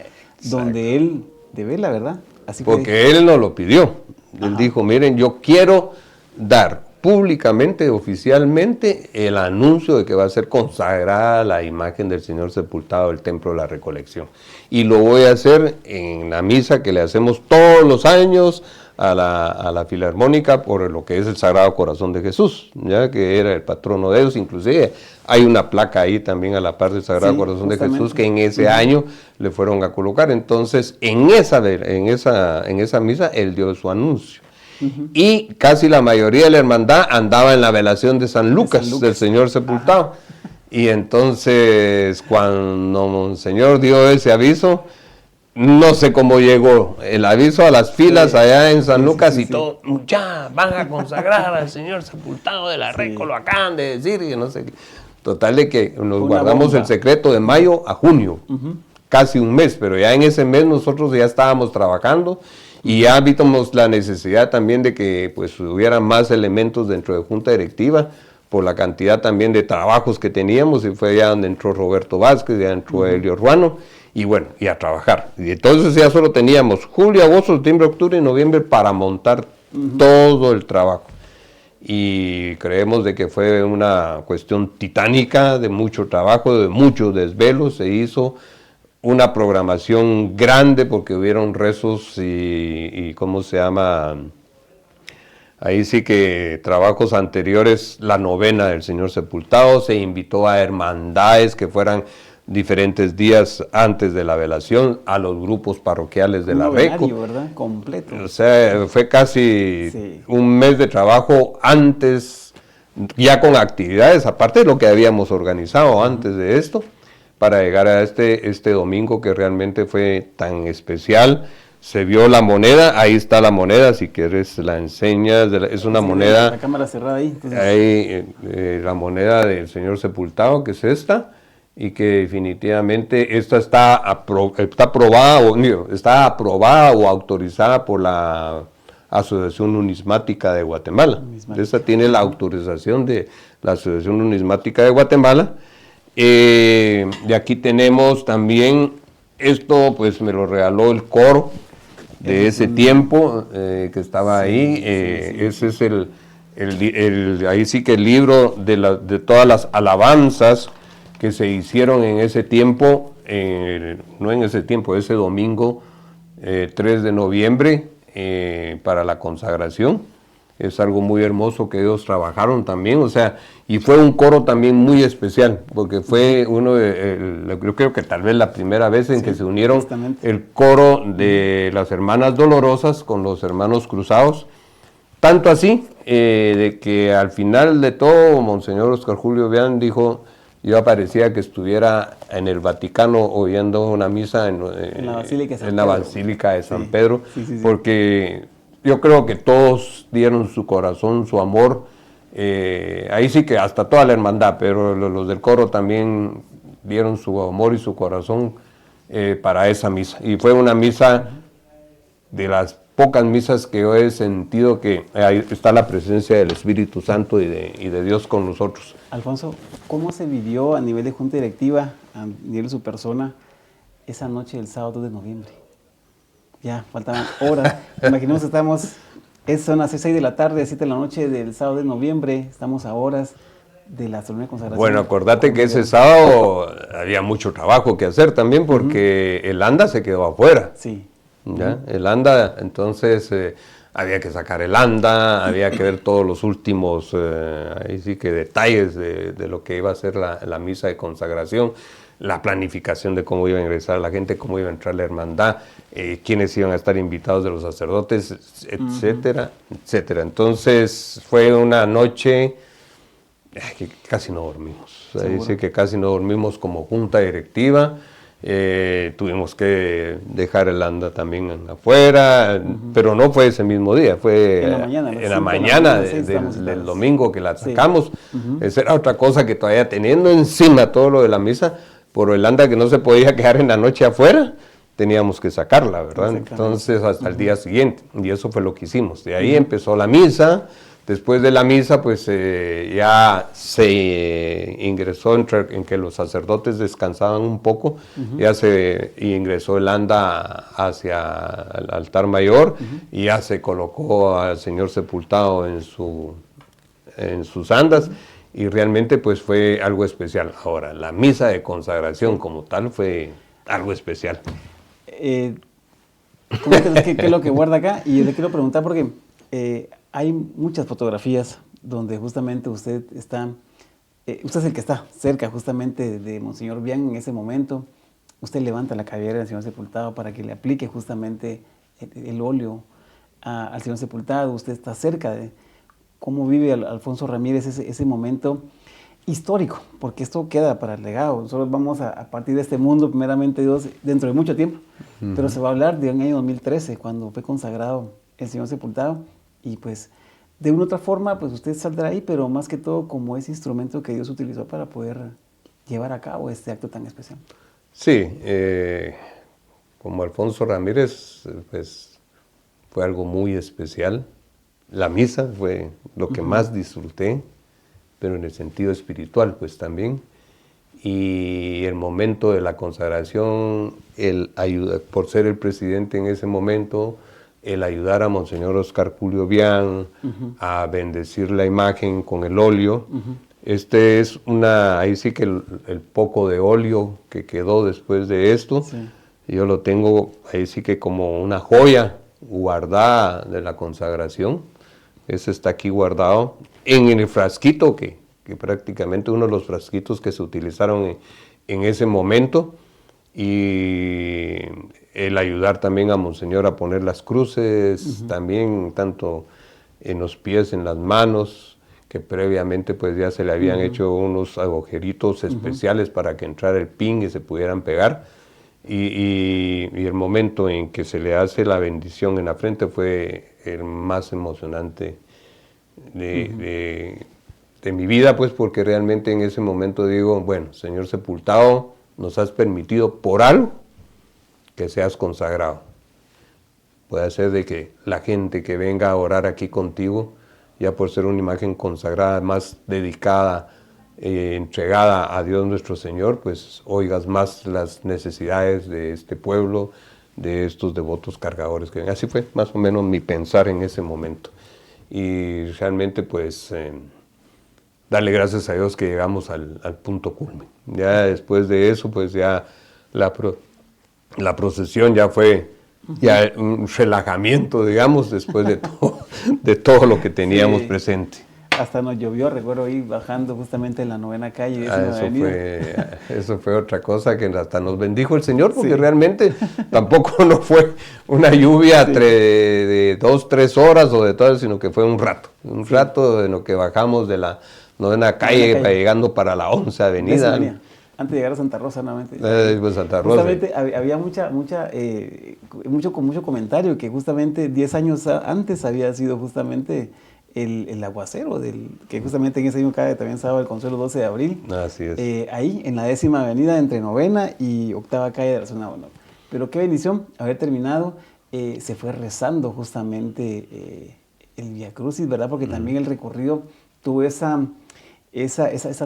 A: donde él debe la verdad. Así
B: porque él no lo pidió. Él dijo, miren, yo quiero dar públicamente, oficialmente, el anuncio de que va a ser consagrada la imagen del Señor sepultado del Templo de la Recolección. Y lo voy a hacer en la misa que le hacemos todos los años a la Filarmónica por lo que es el Sagrado Corazón de Jesús, ya que era el patrono de ellos. Inclusive hay una placa ahí también a la par del Sagrado Corazón de Jesús que en ese año le fueron a colocar. Entonces en esa misa él dio su anuncio. Y casi la mayoría de la hermandad andaba en la velación de San Lucas, del Señor sepultado. Y entonces cuando Monseñor dio ese aviso, no sé cómo llegó el aviso a las filas allá en San Lucas y todo, ya van a consagrar al Señor sepultado de la Reco, lo acaban de decir, y no sé qué. Total de que nos guardamos el secreto de mayo a junio, casi un mes, pero ya en ese mes nosotros ya estábamos trabajando y ya vimos la necesidad también de que pues hubiera más elementos dentro de junta directiva, por la cantidad también de trabajos que teníamos, y fue allá donde entró Roberto Vázquez, ya entró Elio Ruano, y bueno, y a trabajar. Y entonces ya solo teníamos julio, agosto, septiembre, octubre y noviembre para montar todo el trabajo. Y creemos de que fue una cuestión titánica, de mucho trabajo, de muchos desvelos. Se hizo una programación grande porque hubieron rezos y ¿cómo se llama? Ahí sí que trabajos anteriores, la novena del Señor sepultado, se invitó a hermandades que fueran diferentes días antes de la velación, a los grupos parroquiales de la Reco.
A: ¿Verdad? Completo.
B: O sea, fue casi un mes de trabajo antes, ya con actividades, aparte de lo que habíamos organizado antes de esto, para llegar a este domingo que realmente fue tan especial. Se vio la moneda, ahí está la moneda, si quieres la enseñas, es una moneda.
A: La cámara cerrada ahí.
B: Ahí, la moneda del Señor sepultado, que es esta, y que definitivamente esta está aprobada o autorizada por la Asociación Numismática de Guatemala. Esta tiene la autorización de la Asociación Numismática de Guatemala. Y aquí tenemos también, esto pues me lo regaló el coro de ese tiempo que estaba ahí. Ese es ahí sí que el libro de todas las alabanzas que se hicieron en ese tiempo, ese domingo 3 de noviembre para la consagración. Es algo muy hermoso que ellos trabajaron también, o sea, y fue un coro también muy especial, porque fue yo creo que tal vez la primera vez en que se unieron el coro de las hermanas dolorosas con los hermanos cruzados, tanto así, de que al final de todo, Monseñor Oscar Julio Bian dijo, yo parecía que estuviera en el Vaticano oyendo una misa en la Basílica de San Pedro, porque yo creo que todos dieron su corazón, su amor, ahí sí que hasta toda la hermandad, pero los del coro también dieron su amor y su corazón para esa misa. Y fue una misa de las pocas misas que yo he sentido que ahí está la presencia del Espíritu Santo y de Dios con nosotros.
A: Alfonso, ¿cómo se vivió a nivel de junta directiva, a nivel de su persona, esa noche del sábado 2 de noviembre? Ya, faltaban horas. Imaginemos que son las 6 de la tarde, 7 de la noche del sábado de noviembre, estamos a horas de la solemne consagración.
B: Bueno, acordate que ese sábado había mucho trabajo que hacer también porque el anda se quedó afuera.
A: Sí.
B: ¿Ya? El anda, entonces había que sacar el anda, había que ver todos los últimos ahí sí que detalles de lo que iba a ser la misa de consagración, la planificación de cómo iba a ingresar la gente, cómo iba a entrar la hermandad, quiénes iban a estar invitados de los sacerdotes, etcétera, etcétera. Entonces fue una noche que casi no dormimos, ahí sí que casi no dormimos como junta directiva. Tuvimos que dejar el anda también afuera, pero no fue ese mismo día, fue en la mañana del domingo que la sacamos. Esa era otra cosa que todavía teniendo encima todo lo de la misa, por el anda que no se podía quedar en la noche afuera, teníamos que sacarla, ¿verdad? Entonces hasta el día siguiente, y eso fue lo que hicimos. De ahí empezó la misa. Después de la misa, pues ya se ingresó en que los sacerdotes descansaban un poco, ya se ingresó el anda hacia el altar mayor y ya se colocó al Señor sepultado en sus andas y realmente pues fue algo especial. Ahora, la misa de consagración como tal fue algo especial.
A: ¿Qué es lo que guarda acá? Y yo le quiero preguntar porque hay muchas fotografías donde justamente usted es el que está cerca justamente de Monseñor Vian en ese momento. Usted levanta la cabellera del Señor sepultado para que le aplique justamente el óleo al Señor sepultado. Usted está cerca de cómo vive Alfonso Ramírez ese momento histórico, porque esto queda para el legado. Nosotros vamos a partir de este mundo, primeramente Dios, dentro de mucho tiempo, pero se va a hablar del año 2013, cuando fue consagrado el Señor sepultado. Y pues de una u otra forma, pues usted saldrá ahí, pero más que todo como ese instrumento que Dios utilizó para poder llevar a cabo este acto tan especial.
B: Sí, como Alfonso Ramírez, pues fue algo muy especial. La misa fue lo que más disfruté, pero en el sentido espiritual pues también. Y el momento de la consagración, por ser el presidente en ese momento, el ayudar a Monseñor Oscar Julio Vian a bendecir la imagen con el óleo. Este es ahí sí que el poco de óleo que quedó después de esto, yo lo tengo ahí sí que como una joya guardada de la consagración. Ese está aquí guardado en el frasquito que prácticamente uno de los frasquitos que se utilizaron en ese momento. Y el ayudar también a Monseñor a poner las cruces, también tanto en los pies, en las manos, que previamente pues ya se le habían hecho unos agujeritos especiales para que entrara el pin y se pudieran pegar. Y el momento en que se le hace la bendición en la frente fue el más emocionante de mi vida, pues porque realmente en ese momento digo, bueno, Señor sepultado, nos has permitido por algo que seas consagrado. Puede ser de que la gente que venga a orar aquí contigo, ya por ser una imagen consagrada, más dedicada, entregada a Dios nuestro Señor, pues oigas más las necesidades de este pueblo, de estos devotos cargadores que ven. Así fue más o menos mi pensar en ese momento. Y realmente pues darle gracias a Dios que llegamos al punto culmen. Ya después de eso, pues ya la procesión ya fue ya un relajamiento, digamos, después de todo lo que teníamos presente.
A: Hasta nos llovió, recuerdo ir bajando justamente en la 9ª calle.
B: Eso fue otra cosa que hasta nos bendijo el Señor, porque realmente tampoco no fue una lluvia de 2-3 horas o de todo, sino que fue un rato en lo que bajamos de la 9ª calle, llegando para la 11 Avenida.
A: Antes de llegar a Santa Rosa nuevamente.
B: Pues Santa Rosa.
A: Justamente había mucho comentario que justamente 10 años antes había sido justamente el aguacero, que justamente en ese año cae también sábado el Consuelo 12 de abril.
B: Así es.
A: Ahí, en la 10ª avenida, entre 9ª y 8ª calle de la zona 1. Pero qué bendición haber terminado. Se fue rezando justamente el Vía Crucis, ¿verdad? Porque también el recorrido tuvo esa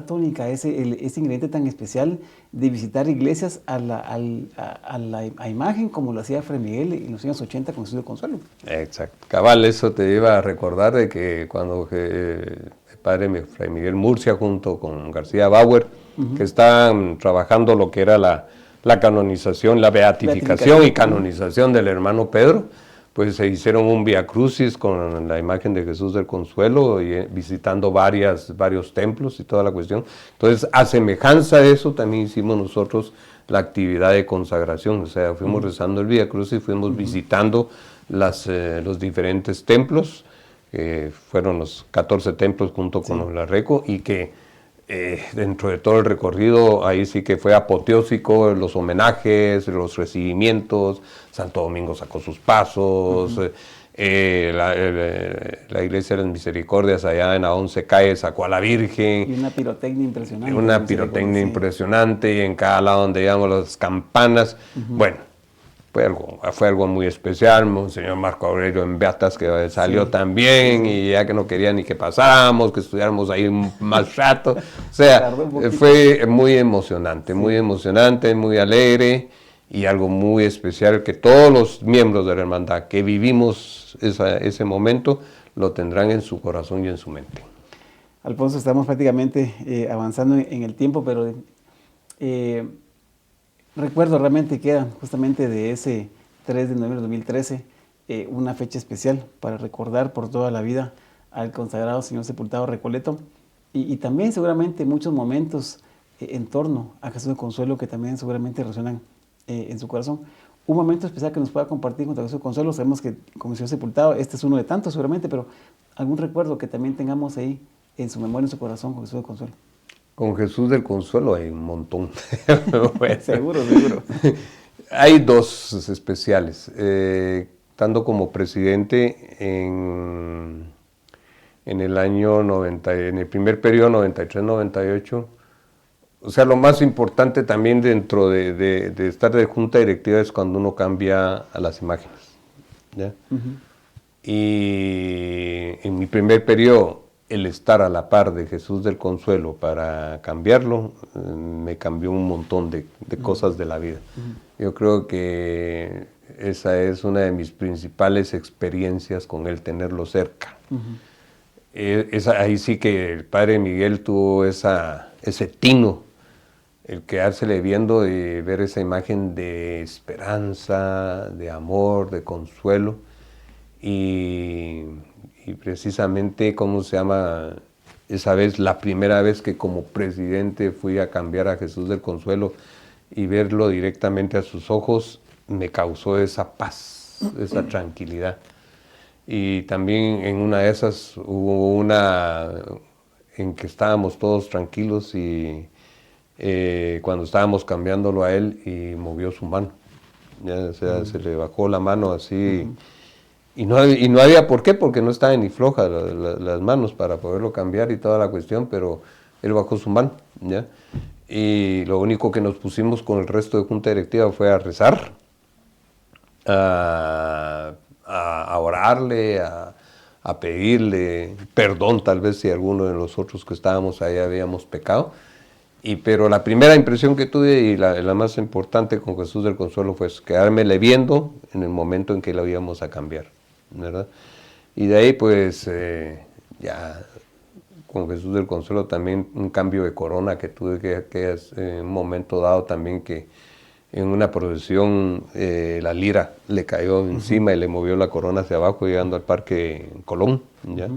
A: tónica, ese ingrediente tan especial de visitar iglesias a la imagen, como lo hacía Fray Miguel en los años 80 con Jesús del Consuelo.
B: Exacto. Cabal, eso te iba a recordar de que cuando el padre Fray Miguel Murcia junto con García Bauer, que estaban trabajando lo que era la canonización, la beatificación y canonización del hermano Pedro, pues se hicieron un Vía Crucis con la imagen de Jesús del Consuelo y visitando varios templos y toda la cuestión. Entonces, a semejanza de eso, también hicimos nosotros la actividad de consagración, o sea, fuimos rezando el Vía Crucis, fuimos visitando los diferentes templos, fueron los 14 templos junto con la RECO, y que dentro de todo el recorrido, ahí sí que fue apoteósico, los homenajes, los recibimientos. Santo Domingo sacó sus pasos, la Iglesia de las Misericordias allá en la 11 calle sacó a la Virgen.
A: Y una pirotecnia impresionante.
B: Una pirotecnia impresionante, y en cada lado donde llegamos las campanas. Bueno, fue algo muy especial. Monseñor Marco Aurelio en Beatas, que salió también, y ya que no quería ni que pasáramos, que estuviéramos ahí más rato. O sea, fue muy emocionante, muy alegre, y algo muy especial que todos los miembros de la hermandad que vivimos ese momento lo tendrán en su corazón y en su mente.
A: Alfonso, estamos prácticamente avanzando en el tiempo, pero recuerdo realmente queda justamente de ese 3 de noviembre de 2013 una fecha especial para recordar por toda la vida al consagrado Señor Sepultado Recoleto, y también seguramente muchos momentos en torno a Jesús de Consuelo que también seguramente resuenan en su corazón. Un momento especial que nos pueda compartir con Jesús de Consuelo. Sabemos que como Señor Sepultado este es uno de tantos seguramente, pero algún recuerdo que también tengamos ahí en su memoria, en su corazón con Jesús de Consuelo.
B: Con Jesús del Consuelo hay un montón.
A: Bueno, seguro.
B: Hay dos especiales. Estando como presidente en el año 90, en el primer periodo 93-98, o sea, lo más importante también dentro de estar de junta directiva es cuando uno cambia a las imágenes, ¿ya? Y en mi primer periodo, el estar a la par de Jesús del Consuelo para cambiarlo, me cambió un montón de cosas de la vida. Yo creo que esa es una de mis principales experiencias con él, tenerlo cerca. Ahí sí que el padre Miguel tuvo ese tino, el quedársele viendo y ver esa imagen de esperanza, de amor, de consuelo, y precisamente, ¿cómo se llama? Esa vez, la primera vez que como presidente fui a cambiar a Jesús del Consuelo y verlo directamente a sus ojos, me causó esa paz, esa tranquilidad. Y también en una de esas hubo una en que estábamos todos tranquilos y cuando estábamos cambiándolo a él y movió su mano. Ya, o sea, se le bajó la mano así. Y no había por qué, porque no estaban ni flojas las manos para poderlo cambiar y toda la cuestión, pero él bajó su mano, ¿ya? Y lo único que nos pusimos con el resto de junta directiva fue a rezar, a orarle, a pedirle perdón, tal vez si alguno de nosotros que estábamos ahí habíamos pecado. Pero la primera impresión que tuve y la más importante con Jesús del Consuelo fue quedármele viendo en el momento en que lo íbamos a cambiar, ¿verdad? Y de ahí pues ya con Jesús del Consuelo también un cambio de corona que tuve que en un momento dado también, que en una procesión la lira le cayó encima y le movió la corona hacia abajo llegando al Parque Colón, ¿ya?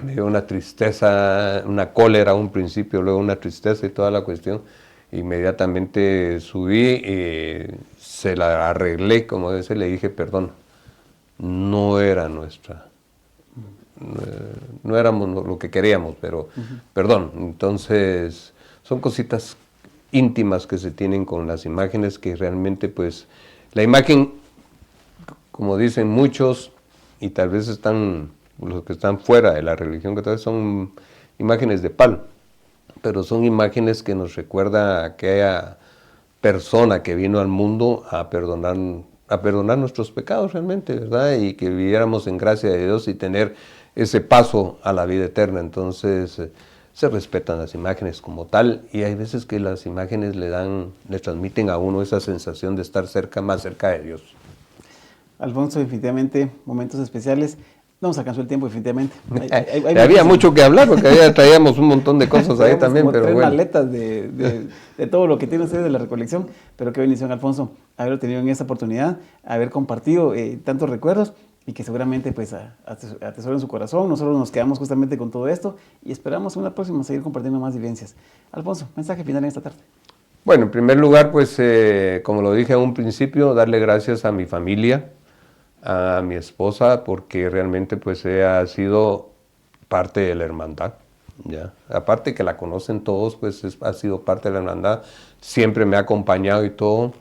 B: Me dio una tristeza, una cólera a un principio, luego una tristeza y toda la cuestión. Inmediatamente subí, se la arreglé, como dice, le dije perdón. No era nuestra, no éramos lo que queríamos, pero perdón. Entonces son cositas íntimas que se tienen con las imágenes, que realmente pues la imagen, como dicen muchos, y tal vez están los que están fuera de la religión católica, son imágenes de palo, pero son imágenes que nos recuerda a aquella persona que vino al mundo a perdonar nuestros pecados realmente, ¿verdad? Y que viviéramos en gracia de Dios y tener ese paso a la vida eterna. Entonces se respetan las imágenes como tal, y hay veces que las imágenes le transmiten a uno esa sensación de estar más cerca de Dios.
A: Alfonso, definitivamente momentos especiales. No nos alcanzó el tiempo, definitivamente.
B: Había mucho que hablar porque traíamos un montón de cosas ahí también.
A: Como
B: pero
A: tres
B: bueno.
A: maletas de todo lo que tiene usted de la recolección. Pero qué bendición, Alfonso, haberlo tenido en esta oportunidad, haber compartido tantos recuerdos y que seguramente pues atesoren su corazón. Nosotros nos quedamos justamente con todo esto y esperamos en una próxima seguir compartiendo más vivencias. Alfonso, mensaje final en esta tarde.
B: Bueno, en primer lugar, pues como lo dije a un principio, darle gracias a mi familia, a mi esposa, porque realmente pues ella ha sido parte de la hermandad, ¿ya? Aparte que la conocen todos, pues ha sido parte de la hermandad, siempre me ha acompañado y todo.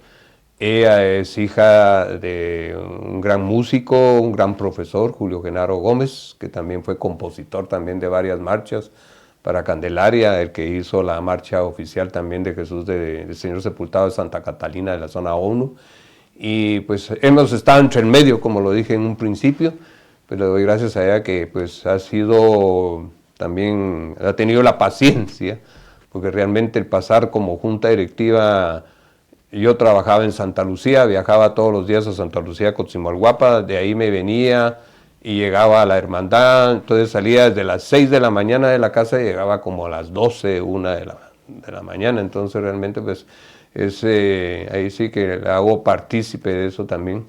B: Ella es hija de un gran músico, un gran profesor, Julio Genaro Gómez, que también fue compositor también de varias marchas para Candelaria, el que hizo la marcha oficial también de Jesús del Señor Sepultado de Santa Catalina de la zona 1. Y pues hemos estado entre el medio, como lo dije en un principio, pues le doy gracias a ella que pues ha tenido la paciencia, porque realmente el pasar como junta directiva, yo trabajaba en Santa Lucía, viajaba todos los días a Santa Lucía, Coximalguapa, de ahí me venía y llegaba a la hermandad, entonces salía desde las 6 de la mañana de la casa y llegaba como a las 12, 1 de la mañana, entonces realmente pues ahí sí que le hago partícipe de eso también,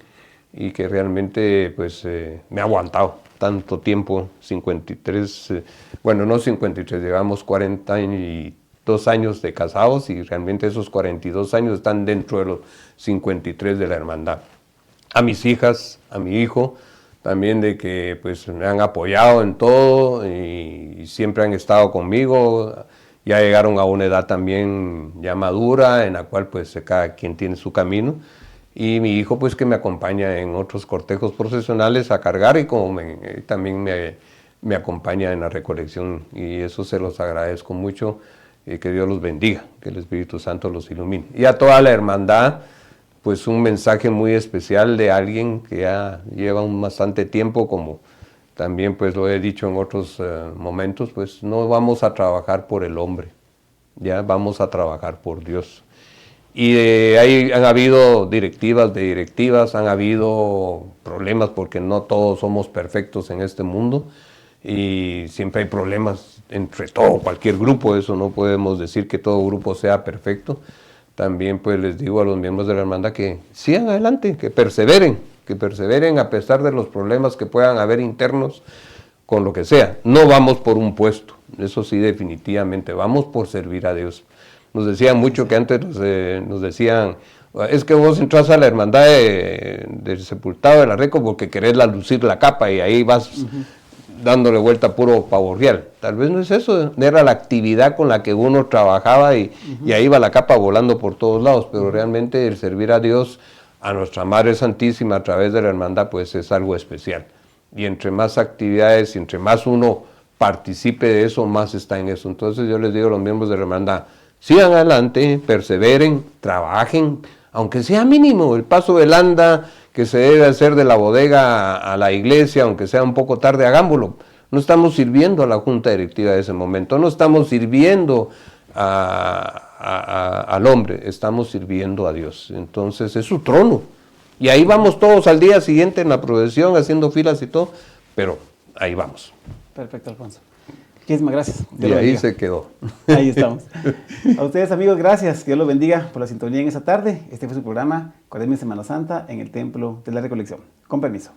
B: y que realmente pues me ha aguantado tanto tiempo, 53, bueno no 53, llevamos 42 años de casados y realmente esos 42 años están dentro de los 53 de la hermandad. A mis hijas, a mi hijo, también de que pues me han apoyado en todo y siempre han estado conmigo. Ya llegaron a una edad también ya madura, en la cual pues cada quien tiene su camino. Y mi hijo pues que me acompaña en otros cortejos profesionales a cargar, y como también me acompaña en la recolección. Y eso se los agradezco mucho, y que Dios los bendiga, que el Espíritu Santo los ilumine. Y a toda la hermandad, pues un mensaje muy especial de alguien que ya lleva bastante tiempo, como también pues lo he dicho en otros momentos, pues no vamos a trabajar por el hombre, ya vamos a trabajar por Dios. Y ahí han habido directivas, han habido problemas porque no todos somos perfectos en este mundo y siempre hay problemas entre cualquier grupo, eso no podemos decir que todo grupo sea perfecto. También pues les digo a los miembros de la hermandad que sigan adelante, que perseveren a pesar de los problemas que puedan haber internos con lo que sea. No vamos por un puesto, eso sí definitivamente, vamos por servir a Dios. Nos decían mucho que antes nos decían, es que vos entras a la hermandad del Sepultado de la Reco porque querés lucir la capa y ahí vas dándole vuelta puro pavo real. Tal vez no es eso, era la actividad con la que uno trabajaba y ahí va la capa volando por todos lados, pero realmente el servir a Dios, a nuestra Madre Santísima a través de la hermandad, pues es algo especial. Y entre más actividades, entre más uno participe de eso, más está en eso. Entonces yo les digo a los miembros de la hermandad, sigan adelante, perseveren, trabajen, aunque sea mínimo, el paso del anda que se debe hacer de la bodega a la iglesia, aunque sea un poco tarde, hagámoslo. No estamos sirviendo a la junta directiva de ese momento, no estamos sirviendo al hombre, estamos sirviendo a Dios. Entonces es su trono. Y ahí vamos todos al día siguiente en la procesión, haciendo filas y todo, pero ahí vamos.
A: Perfecto, Alfonso. Muchísimas gracias.
B: Y ahí se quedó.
A: Ahí estamos. A ustedes, amigos, gracias. Que Dios los bendiga por la sintonía en esta tarde. Este fue su programa Cuaresma y Semana Santa en el Templo de la Recolección. Con permiso.